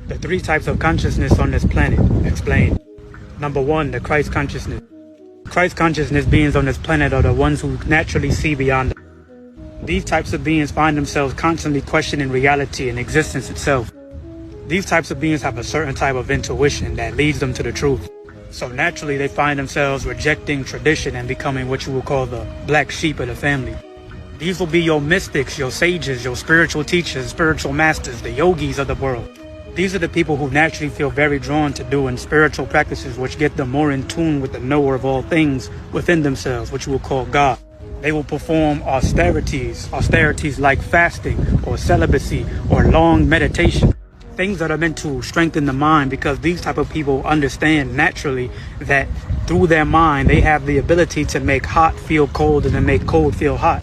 The three types of consciousness on this planet. Explain. Number one, the Christ consciousness. Christ consciousness beings on this planet are the ones who naturally see beyond them. These types of beings find themselves constantly questioning reality and existence itself. These types of beings have a certain type of intuition that leads them to the truth. So naturally they find themselves rejecting tradition and becoming what you will call the black sheep of the family. These will be your mystics, your sages, your spiritual teachers, spiritual masters, the yogis of the world. These are the people who naturally feel very drawn to doing spiritual practices which get them more in tune with the knower of all things within themselves, which you will call God. They will perform austerities like fasting or celibacy or long meditation. Things that are meant to strengthen the mind, because these type of people understand naturally that through their mind they have the ability to make hot feel cold and to make cold feel hot.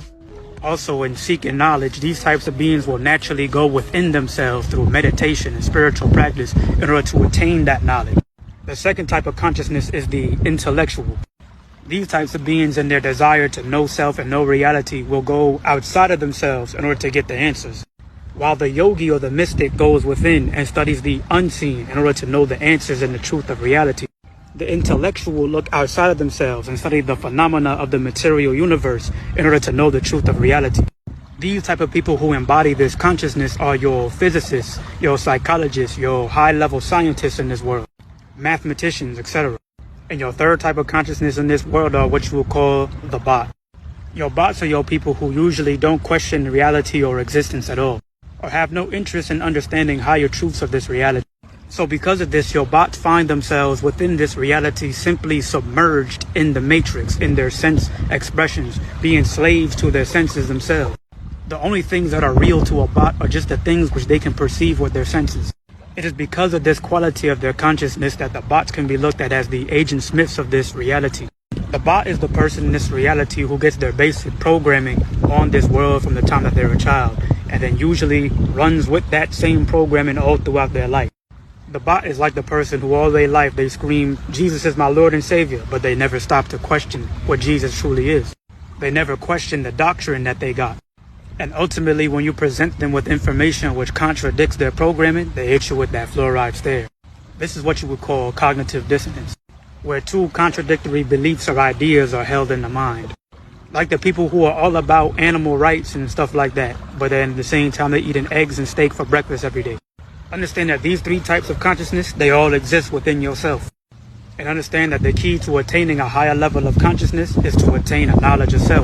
Also, in seeking knowledge, these types of beings will naturally go within themselves through meditation and spiritual practice in order to attain that knowledge. The second type of consciousness is the intellectual. These types of beings, in their desire to know self and know reality, will go outside of themselves in order to get the answers. While the yogi or the mystic goes within and studies the unseen in order to know the answers and the truth of reality. The intellectual will look outside of themselves and study the phenomena of the material universe in order to know the truth of reality. These type of people who embody this consciousness are your physicists, your psychologists, your high-level scientists in this world, mathematicians, etc. And your third type of consciousness in this world are what you will call the bot. Your bots are your people who usually don't question reality or existence at all, or have no interest in understanding higher truths of this reality. So because of this, your bots find themselves within this reality simply submerged in the matrix, in their sense expressions, being slaves to their senses themselves. The only things that are real to a bot are just the things which they can perceive with their senses. It is because of this quality of their consciousness that the bots can be looked at as the Agent Smiths of this reality. The bot is the person in this reality who gets their basic programming on this world from the time that they're a child, and then usually runs with that same programming all throughout their life. The bot is like the person who all their life they scream, "Jesus is my Lord and Savior," but they never stop to question what Jesus truly is. They never question the doctrine that they got. And ultimately, when you present them with information which contradicts their programming, they hit you with that fluoride stare. This is what you would call cognitive dissonance, where two contradictory beliefs or ideas are held in the mind. Like the people who are all about animal rights and stuff like that, but then at the same time they're eating eggs and steak for breakfast every day. Understand that these three types of consciousness, they all exist within yourself. And understand that the key to attaining a higher level of consciousness is to attain a knowledge of self.